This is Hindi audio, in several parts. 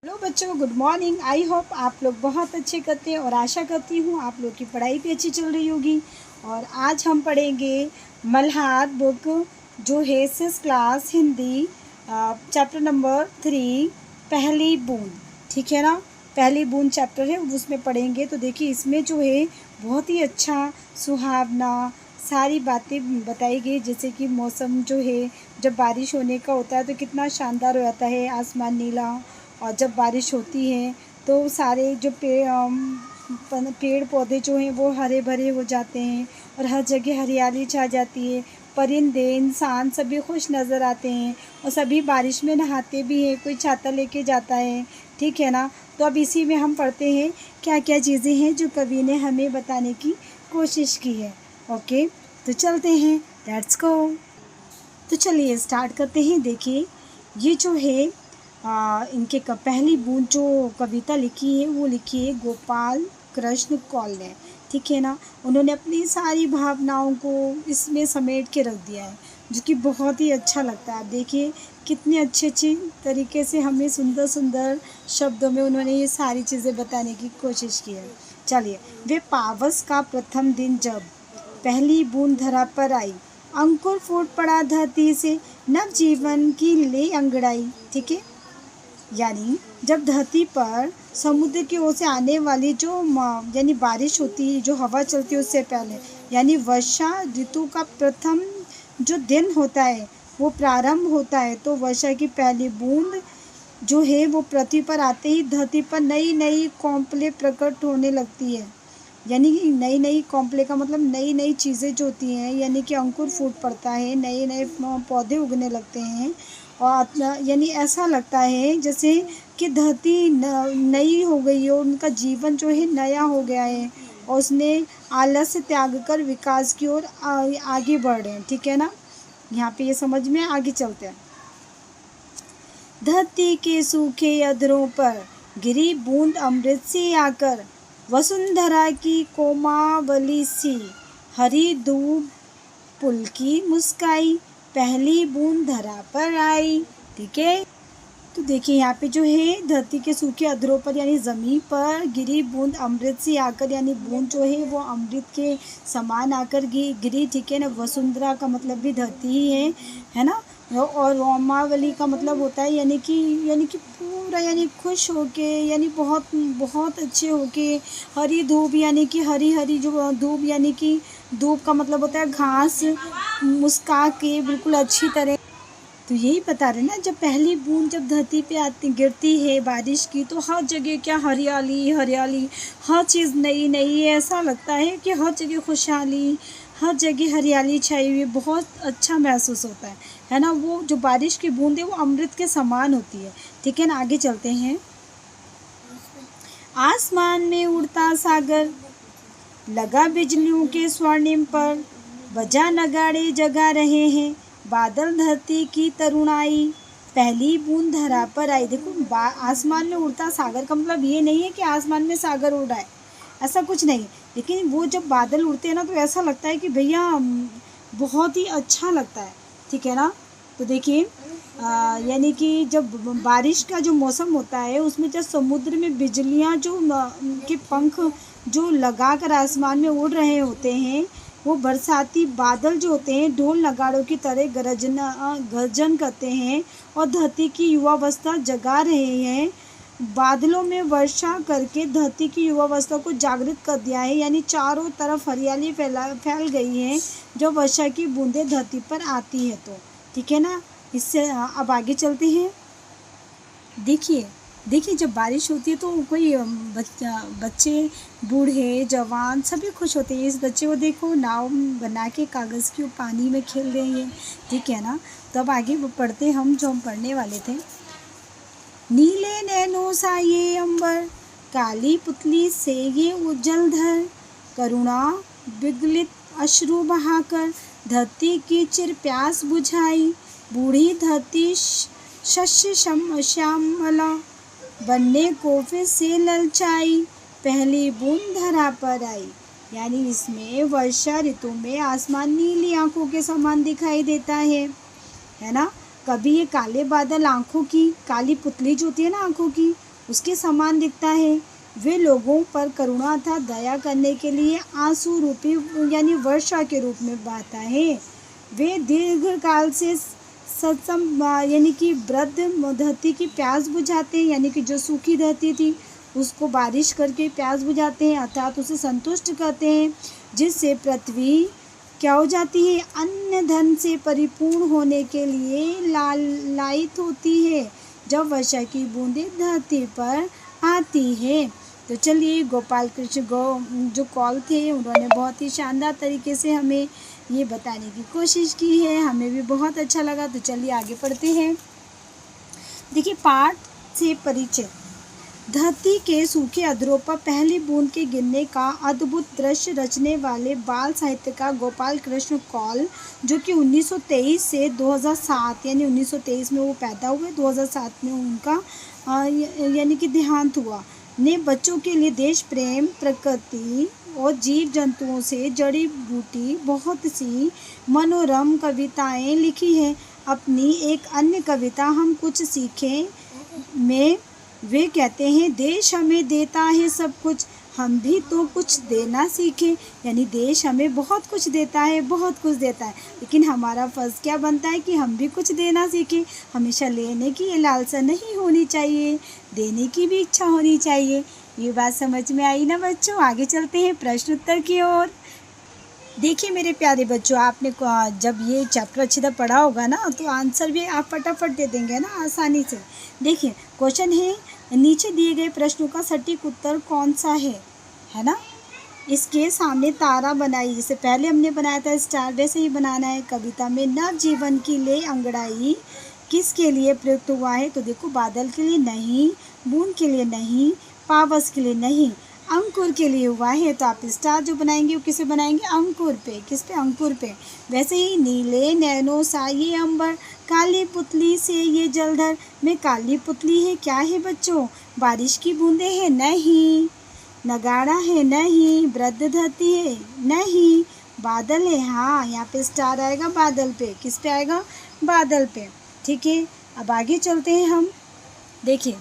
हेलो बच्चों, गुड मॉर्निंग। आई होप आप लोग बहुत अच्छे करते हैं और आशा करती हूँ आप लोग की पढ़ाई भी अच्छी चल रही होगी। और आज हम पढ़ेंगे मल्हार बुक जो है 6 क्लास हिंदी, चैप्टर नंबर 3 पहली बूंद। ठीक है ना, पहली बूंद चैप्टर है, उसमें पढ़ेंगे। तो देखिए इसमें जो है बहुत ही अच्छा सुहावना सारी बातें बताई गई, जैसे कि मौसम जो है जब बारिश होने का होता है तो कितना शानदार हो जाता है, आसमान नीला। और जब बारिश होती है तो सारे जो पेड़ पौधे जो हैं वो हरे भरे हो जाते हैं और हर जगह हरियाली छा जाती है। परिंदे इंसान सभी खुश नज़र आते हैं और सभी बारिश में नहाते भी हैं, कोई छाता लेके जाता है। ठीक है ना, तो अब इसी में हम पढ़ते हैं क्या क्या चीज़ें हैं जो कवि ने हमें बताने की कोशिश की है। ओके, तो चलते हैं, लेट्स गो। तो चलिए स्टार्ट करते हैं। देखिए ये जो है इनके पहली बूंद जो कविता लिखी है वो लिखी है गोपाल कृष्ण कौल ने। ठीक है ना, उन्होंने अपनी सारी भावनाओं को इसमें समेट के रख दिया है, जो कि बहुत ही अच्छा लगता है। आप देखिए कितने अच्छे अच्छे तरीके से हमें सुंदर सुंदर शब्दों में उन्होंने ये सारी चीज़ें बताने की कोशिश की है। चलिए, वे पावस का प्रथम दिन जब पहली बूंद धरा पर आई, अंकुर फूट पड़ा धरती से, नव जीवन की ले अंगड़ाई। ठीक है, यानी जब धरती पर समुद्र की ओर से आने वाली जो यानी बारिश होती है, जो हवा चलती है उससे पहले, यानी वर्षा ऋतु का प्रथम जो दिन होता है वो प्रारंभ होता है, तो वर्षा की पहली बूंद जो है वो पृथ्वी पर आते ही धरती पर नई नई कौंपलें प्रकट होने लगती है। यानी कि नई नई कौंपले का मतलब नई नई चीज़ें जो होती हैं, यानी कि अंकुर फूट पड़ता है, नए नए पौधे उगने लगते हैं। और यानी ऐसा लगता है जैसे कि धरती नई हो गई हो, उनका जीवन जो है नया हो गया है और उसने आलस्य त्याग कर विकास की ओर आगे बढ़ रहे हैं। ठीक है ना, यहाँ पे ये समझ में आगे चलते हैं। धरती के सूखे अधरों पर गिरी बूंद अमृत सी आकर, वसुंधरा की कोमावली सी, हरी दूब पुलकी मुस्काई, पहली बूंद धरा पर आई। ठीक है, तो देखिए यहाँ पे जो है धरती के सूखे अधरों पर यानी ज़मीन पर गिरी बूंद अमृत सी आकर, यानी बूंद जो है वो अमृत के समान आकर गिरी। ठीक है ना, वसुंधरा का मतलब भी धरती ही है ना। और रोमावली का मतलब होता है यानी कि पूरा यानी खुश होके, यानी बहुत बहुत अच्छे होके। हरी धूप यानी कि हरी हरी जो धूप, यानी कि धूप का मतलब होता है घास, मुस्का के बिल्कुल अच्छी तरह। तो यही बता रहे ना, जब पहली बूंद जब धरती पे आती गिरती है बारिश की, तो हर जगह क्या हरियाली हरियाली, हर चीज़ नई नई। ऐसा लगता है कि हर जगह खुशहाली, हर जगह हरियाली छाई हुई, बहुत अच्छा महसूस होता है ना। वो जो बारिश की बूंद है वो अमृत के समान होती है। ठीक है ना, आगे चलते हैं। आसमान में उड़ता सागर, लगा बिजलियों के स्वर्णिम पर, बजा नगाड़े जगा रहे हैं, बादल धरती की तरुणाई, पहली बूंद धरा पर आई। देखो आसमान में उड़ता सागर का मतलब ये नहीं है कि आसमान में सागर उड़ रहा है, ऐसा कुछ नहीं। लेकिन वो जब बादल उड़ते हैं ना तो ऐसा लगता है कि भैया बहुत ही अच्छा लगता है। ठीक है ना, तो देखिए यानी कि जब बारिश का जो मौसम होता है उसमें जब समुद्र में बिजलियाँ जो के पंख जो लगा कर आसमान में उड़ रहे होते हैं, वो बरसाती बादल जो होते हैं ढोल नगाड़ों की तरह गर्जन करते हैं और धरती की युवावस्था जगा रहे हैं। बादलों में वर्षा करके धरती की युवावस्था को जागृत कर दिया है, यानी चारों तरफ हरियाली फैल गई है जब वर्षा की बूंदें धरती पर आती है तो। ठीक है ना, इससे अब आगे चलते हैं। देखिए जब बारिश होती है तो कोई बच्चे बूढ़े जवान सभी खुश होते हैं। इस बच्चे को देखो, नाव बना के कागज़ की पानी में खेल रहे हैं। ठीक है ना, तो अब आगे पढ़ते हम जो हम पढ़ने वाले थे। नीले नैनों सा ये अंबर, काली पुतली से ये उज्जल धर, करुणा विगलित अश्रु बहाकर, धरती की चिर प्यास बुझाई, बूढ़ी धरती शस्य श्यामला, बनने को फिर से ललचाई, पहली बूंद धरा पर आई। यानी इसमें वर्षा ऋतु में आसमान नीली आंखों के समान दिखाई देता है ना। कभी ये काले बादल आंखों की, काली पुतली जो होती है ना आंखों की, उसके समान दिखता है। वे लोगों पर करुणा तथा दया करने के लिए आंसू रूपी यानी वर्षा के रूप में बहता है। वे दीर्घ काल से सत्सम यानी कि वृद्ध धरती की प्यास बुझाते हैं, यानी कि जो सूखी धरती थी उसको बारिश करके प्यास बुझाते हैं, अर्थात उसे संतुष्ट करते हैं, जिससे पृथ्वी क्या हो जाती है, अन्न धन से परिपूर्ण होने के लिए लालायित होती है जब वर्षा की बूंदें धरती पर आती है। तो चलिए, गोपाल कृष्ण जो कौल थे उन्होंने बहुत ही शानदार तरीके से हमें ये बताने की कोशिश की है, हमें भी बहुत अच्छा लगा। तो चलिए आगे पढ़ते हैं। देखिए, पाठ से परिचय। धरती के सूखे अधरों पर पहली बूंद के गिरने का अद्भुत दृश्य रचने वाले बाल साहित्यकार गोपाल कृष्ण कौल, जो कि 1923 से 2007 यानी 1923 में वो पैदा हुए, 2007 में उनका यानी कि देहांत हुआ, ने बच्चों के लिए देश प्रेम, प्रकृति और जीव जंतुओं से जड़ी बूटी बहुत सी मनोरम कविताएं लिखी हैं। अपनी एक अन्य कविता हम कुछ सीखें में वे कहते हैं, देश हमें देता है सब कुछ, हम भी तो कुछ देना सीखें। यानी देश हमें बहुत कुछ देता है, बहुत कुछ देता है, लेकिन हमारा फ़र्ज़ क्या बनता है कि हम भी कुछ देना सीखें। हमेशा लेने की ये लालसा नहीं होनी चाहिए, देने की भी इच्छा होनी चाहिए। ये बात समझ में आई ना बच्चों? आगे चलते हैं प्रश्न उत्तर की ओर। देखिए मेरे प्यारे बच्चों, आपने जब ये चैप्टर अच्छी तरह पढ़ा होगा ना, तो आंसर भी आप फटाफट दे देंगे ना आसानी से। देखिए, क्वेश्चन है, नीचे दिए गए प्रश्नों का सटीक उत्तर कौन सा है ना। इसके सामने तारा बनाई, जैसे पहले हमने बनाया था स्टार, वैसे ही बनाना है। कविता में नव जीवन की ले अंगड़ाई किसके लिए प्रयुक्त हुआ है? तो देखो, बादल के लिए नहीं, बूंद के लिए नहीं, पावस के लिए नहीं, अंकुर के लिए हुआ है। तो आप स्टार जो बनाएंगे वो किसे बनाएंगे? अंकुर पे। किस पे? अंकुर पे। वैसे ही नीले नैनो सा ये अंबर, काली पुतली से ये जलधर में काली पुतली है, क्या है बच्चों? बारिश की बूंदें हैं? नहीं। नगाड़ा है? नहीं। वृद्ध धरती है? नहीं। बादल है? हाँ, यहाँ पे स्टार आएगा बादल पे। किस पे आएगा? बादल पे। ठीक है, अब आगे चलते हैं हम। देखिए,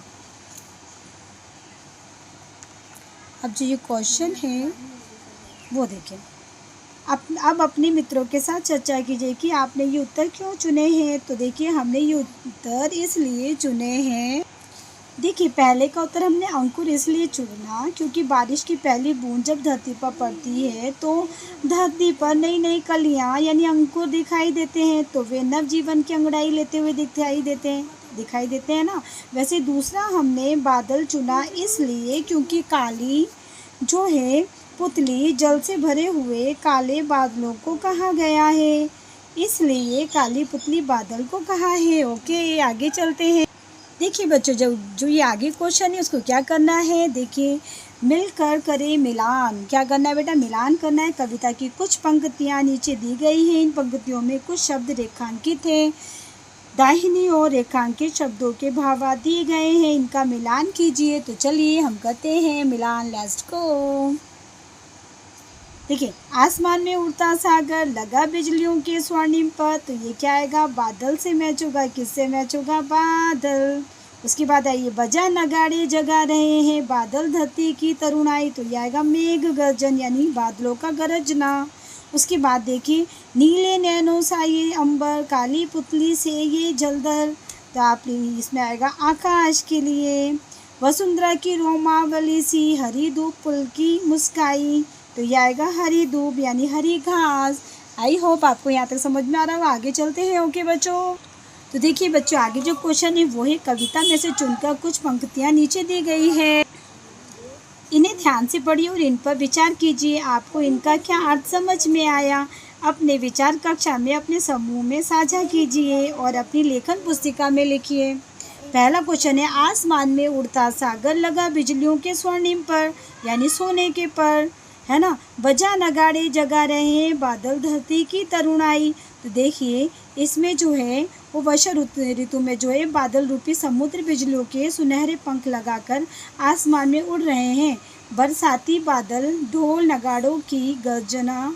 अब जो ये क्वेश्चन है वो देखिए। अब अपने मित्रों के साथ चर्चा कीजिए कि आपने ये उत्तर क्यों चुने हैं। तो देखिए, हमने ये उत्तर इसलिए चुने हैं। देखिए, पहले का उत्तर हमने अंकुर इसलिए चुना क्योंकि बारिश की पहली बूंद जब धरती पर पड़ती है तो धरती पर नई नई कलियां यानी अंकुर दिखाई देते हैं, तो वे नवजीवन की अंगड़ाई लेते हुए दिखाई देते हैं ना। वैसे दूसरा हमने बादल चुना इसलिए क्योंकि काली जो है पुतली जल से भरे हुए काले बादलों को कहा गया है, इसलिए काली पुतली बादल को कहा है। ओके, आगे चलते हैं। देखिए बच्चों, जो ये आगे क्वेश्चन है उसको क्या करना है। देखिए, मिलकर करें मिलान। क्या करना है बेटा? मिलान करना है। कविता की कुछ पंक्तियाँ नीचे दी गई हैं। इन पंक्तियों में कुछ शब्द रेखांकित हैं, दाहिनी ओर रेखांकित शब्दों के भावार्थ दिए गए हैं, इनका मिलान कीजिए। तो चलिए हम करते हैं मिलान। Let's go. देखिए, आसमान में उड़ता सागर, लगा बिजलियों के स्वर्णिम पर, तो ये क्या आएगा? बादल से मैच होगा। किससे मैच होगा? बादल। उसके बाद आइए, बजा नगाड़े जगा रहे हैं, बादल धरती की तरुणाई, तो ये आएगा मेघ गर्जन यानी बादलों का गरजना। उसके बाद देखिए, नीले नैनो सा ये अंबर, काली पुतली से ये जलधर, तो आप इसमें आएगा आकाश के लिए। वसुंधरा की रोमावली सी, हरी धूप पुल की मुस्काई, तो ये आएगा हरी धूप यानी हरी घास। आई होप आपको यहाँ तक समझ में आ रहा होगा। आगे चलते हैं। ओके बच्चों, तो देखिए बच्चों, आगे जो क्वेश्चन है वो है, कविता में से चुनकर कुछ पंक्तियाँ नीचे दी गई है, इन्हें ध्यान से पढ़िए और इन पर विचार कीजिए। आपको इनका क्या अर्थ समझ में आया? अपने विचार कक्षा में अपने समूह में साझा कीजिए और अपनी लेखन पुस्तिका में लिखिए। पहला क्वेश्चन है, आसमान में उड़ता सागर, लगा बिजलियों के स्वर्णिम पर यानी सोने के पर, है ना। बजा नगाड़े जगा रहे हैं, बादल धरती की तरुणाई, तो देखिए इसमें जो है वो वर्षा ऋतु में जो है बादल रूपी समुद्र बिजलियों के सुनहरे पंख लगाकर आसमान में उड़ रहे हैं। बरसाती बादल ढोल नगाड़ों की गर्जना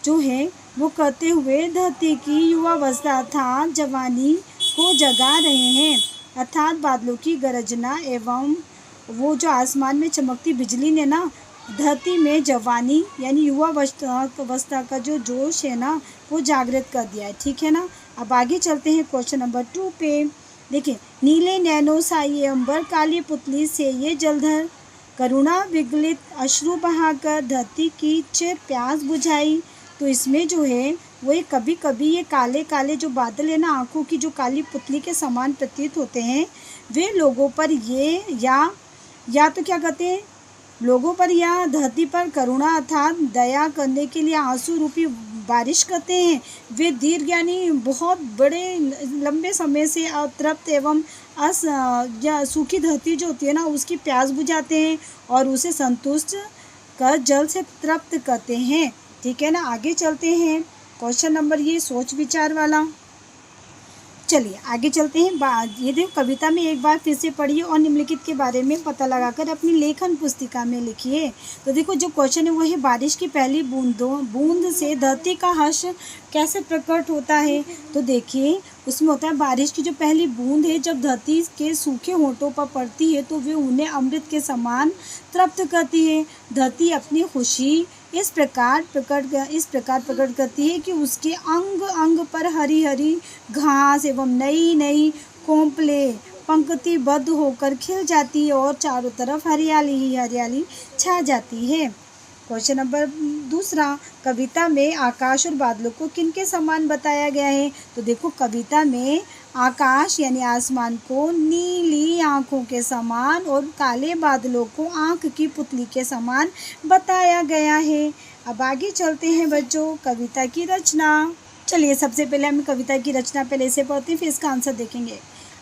जो है वो करते हुए धरती की युवावस्था अर्थात जवानी को जगा रहे हैं, अर्थात बादलों की गरजना एवं वो जो आसमान में चमकती बिजली ने ना धरती में जवानी यानी युवा अवस्था का जो जोश है ना वो जागृत कर दिया है। ठीक है ना। अब आगे चलते हैं क्वेश्चन नंबर 2 पे। देखिए, नीले नैनो साये अंबर काली पुतली से ये जलधर, करुणा विगलित अश्रु बहाकर धरती की चिर प्यास बुझाई। तो इसमें जो है वो कभी कभी ये काले काले जो बादल है ना, आंखों की जो काली पुतली के समान प्रतीत होते हैं, वे लोगों पर ये या तो क्या कहते हैं, लोगों पर या धरती पर करुणा अर्थात दया करने के लिए आंसू रूपी बारिश करते हैं। वे दीर्घ यानी बहुत बड़े लंबे समय से अतृप्त एवं या सूखी धरती जो होती है ना उसकी प्यास बुझाते हैं और उसे संतुष्ट कर जल से तृप्त करते हैं। ठीक है ना। आगे चलते हैं क्वेश्चन नंबर ये सोच विचार वाला। चलिए आगे चलते हैं। ये देखो, कविता में एक बार फिर से पढ़िए और निम्नलिखित के बारे में पता लगाकर अपनी लेखन पुस्तिका में लिखिए। तो देखो, जो क्वेश्चन है वो है बारिश की पहली बूंद से धरती का हर्ष कैसे प्रकट होता है। तो देखिए, उसमें होता है बारिश की जो पहली बूंद है जब धरती के सूखे होंठों पर पड़ती है तो वे उन्हें अमृत के समान तृप्त करती है। धरती अपनी खुशी इस प्रकार प्रकट करती है कि उसके अंग अंग पर हरी हरी घास एवं नई नई कोंपले पंक्तिबद्ध होकर खिल जाती है और चारों तरफ हरियाली ही हरियाली छा जाती है। क्वेश्चन नंबर 2, कविता में आकाश और बादलों को किनके समान बताया गया है। तो देखो, कविता में आकाश यानी आसमान को नीली आँखों के समान और काले बादलों को आँख की पुतली के समान बताया गया है। अब आगे चलते हैं बच्चों, कविता की रचना। चलिए, सबसे पहले हम कविता की रचना पहले से पढ़ते हैं, फिर इसका आंसर देखेंगे।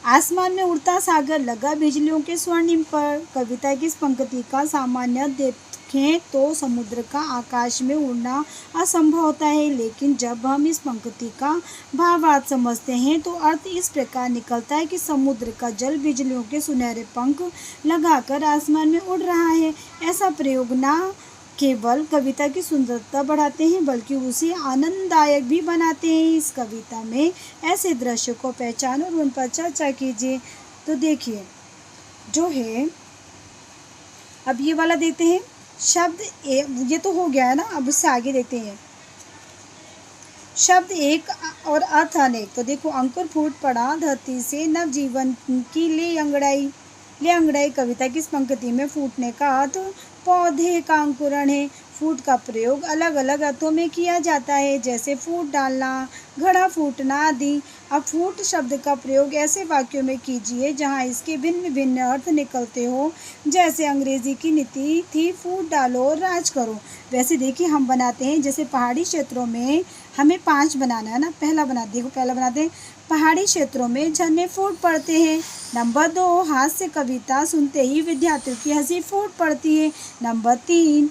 आसमान में उड़ता सागर लगा बिजलियों के स्वर्णिम पर। कविता की इस पंक्ति का सामान्य देखें तो समुद्र का आकाश में उड़ना असंभव होता है, लेकिन जब हम इस पंक्ति का भावार्थ समझते हैं तो अर्थ इस प्रकार निकलता है कि समुद्र का जल बिजलियों के सुनहरे पंख लगाकर आसमान में उड़ रहा है। ऐसा प्रयोग ना केवल कविता की सुंदरता बढ़ाते हैं बल्कि उसे आनंददायक भी बनाते हैं। इस कविता में ऐसे दृश्य को पहचानो और उन पर चर्चा कीजिए। तो देखिए, जो है अब ये वाला देते हैं शब्द ये तो हो गया है ना। अब उससे आगे देखते हैं शब्द एक और अर्थ अनेक। तो देखो, अंकुर फूट पड़ा धरती से नवजीवन की ले अंगड़ाई। कविता की इस पंक्ति में फूटने का अर्थ पौधे का अंकुरण है। फूट का प्रयोग अलग अलग अर्थों में किया जाता है, जैसे फूट डालना, घड़ा फूटना आदि। अब फूट शब्द का प्रयोग ऐसे वाक्यों में कीजिए जहां इसके भिन्न भिन्न अर्थ निकलते हो, जैसे अंग्रेजी की नीति थी फूट डालो और राज करो। वैसे देखिए, हम बनाते हैं जैसे पहाड़ी क्षेत्रों में हमें 5 बनाना है ना। पहला बनाते हैं पहाड़ी क्षेत्रों में झरने फूट पड़ते हैं। नंबर 2, हास्य कविता सुनते ही विद्यार्थियों की हंसी फूट पड़ती है। नंबर 3,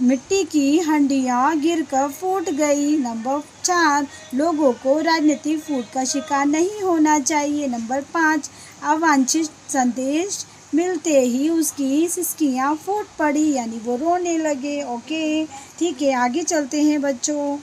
मिट्टी की हंडियाँ गिरकर फूट गई। नंबर 4, लोगों को राजनीतिक फूट का शिकार नहीं होना चाहिए। नंबर 5, अवांछित संदेश मिलते ही उसकी सिसकियाँ फूट पड़ी, यानी वो रोने लगे। ओके, ठीक है, आगे चलते हैं बच्चों।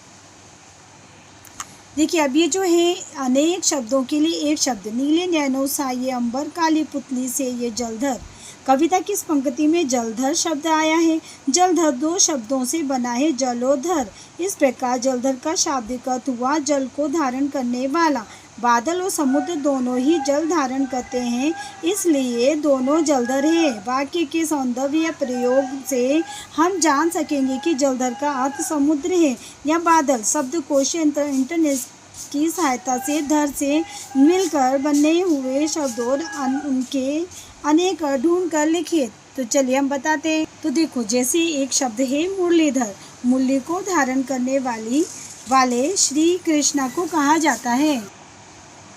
देखिए, अब ये जो है अनेक शब्दों के लिए एक शब्द, नीले नैनो साये अंबर काली पुतली से ये जलधर। कविता की इस पंक्ति में जलधर शब्द आया है। जलधर 2 शब्दों से बना है, जलोधर। इस प्रकार जलधर का शाब्दिक अर्थ हुआ जल को धारण करने वाला। बादल और समुद्र दोनों ही जल धारण करते हैं, इसलिए दोनों जलधर हैं। वाक्य के सौंदर्य प्रयोग से हम जान सकेंगे कि जलधर का अर्थ समुद्र है या बादल। शब्दकोश इंटरनेट की सहायता से धर से मिलकर बने हुए शब्द और उनके अनेक ढूंढ कर लिखिए। तो चलिए हम बताते हैं। तो देखो, जैसे एक शब्द है मुरलीधर। मुरली को धारण करने वाले श्री कृष्णा को कहा जाता है।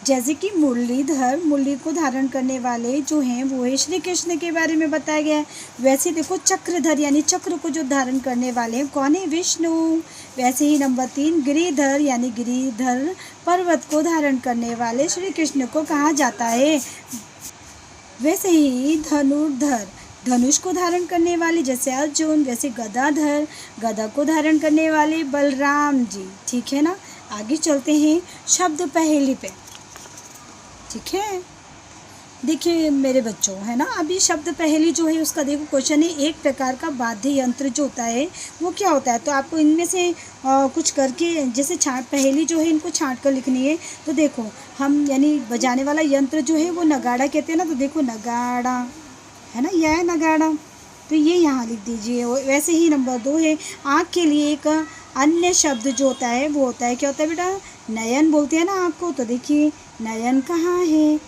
जैसे कि मुरलीधर, मुरली को धारण करने वाले जो हैं वो है श्री कृष्ण के बारे में बताया गया है। वैसे देखो, चक्रधर यानी चक्र को जो धारण करने वाले हैं कौन है, विष्णु। वैसे ही नंबर 3, गिरिधर यानी गिरिधर पर्वत को धारण करने वाले श्री कृष्ण को कहा जाता है। वैसे ही धनुर्धर, धनुष को धारण करने वाले जैसे अर्जुन। वैसे गदाधर, गदा को धारण करने वाले बलराम जी। ठीक है ना। आगे चलते हैं शब्द पहेली पे। ठीक है, देखिए मेरे बच्चों, है ना, अभी शब्द पहेली जो है उसका देखो क्वेश्चन है, एक प्रकार का वाद्य यंत्र जो होता है वो क्या होता है। तो आपको इनमें से कुछ करके जैसे छाट पहेली जो है इनको छांट कर लिखनी है। तो देखो हम यानी बजाने वाला यंत्र जो है वो नगाड़ा कहते हैं ना। तो देखो नगाड़ा, है ना, यह है नगाड़ा, तो ये यहाँ लिख दीजिए। और वैसे ही नंबर 2 है, आँख के लिए एक अन्य शब्द जो होता है वो होता है, क्या होता है बेटा, नयन बोलते हैं ना आँख को। तो देखिए नयन कहाँ है,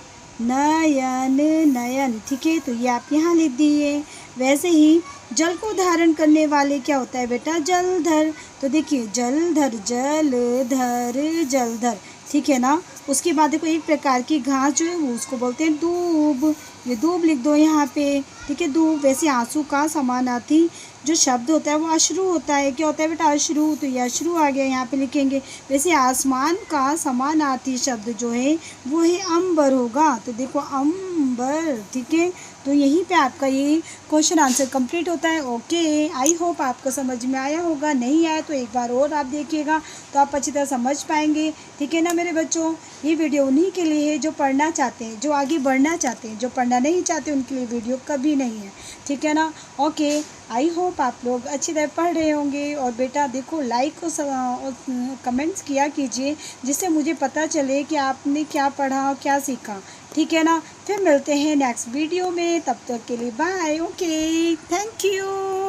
नयन, नयन, ठीक है, तो ये आप यहाँ लिख दिए। वैसे ही जल को धारण करने वाले क्या होता है बेटा, जलधर। तो देखिए जलधर, जलधर, जलधर, ठीक है ना। उसके बाद देखो एक प्रकार की घास जो है वो उसको बोलते हैं दूब। ये दूब लिख दो यहाँ पे, ठीक है, दूब। वैसे आंसू का समानार्थी जो शब्द होता है वो अश्रु होता है। क्या होता है बेटा, अश्रु। तो ये अश्रु आ गया, यहाँ पे लिखेंगे। वैसे आसमान का समानार्थी शब्द जो है वो है अंबर होगा। तो देखो अंबर, ठीक है। तो यहीं पे आपका ये क्वेश्चन आंसर कंप्लीट होता है। ओके, आई होप आपको समझ में आया होगा। नहीं आया तो एक बार और आप देखिएगा तो आप अच्छी तरह समझ पाएंगे, ठीक है ना मेरे बच्चों। ये वीडियो उन्हीं के लिए है जो पढ़ना चाहते हैं, जो आगे बढ़ना चाहते हैं। जो पढ़ना नहीं चाहते उनके लिए वीडियो कभी नहीं है, ठीक है ना। ओके, आई होप आप लोग अच्छी तरह पढ़ रहे होंगे। और बेटा देखो लाइक और कमेंट्स किया कीजिए, जिससे मुझे पता चले कि आपने क्या पढ़ा और क्या सीखा, ठीक है ना। फिर मिलते हैं नेक्स्ट वीडियो में, तब तक के लिए बाय। Okay, thank you.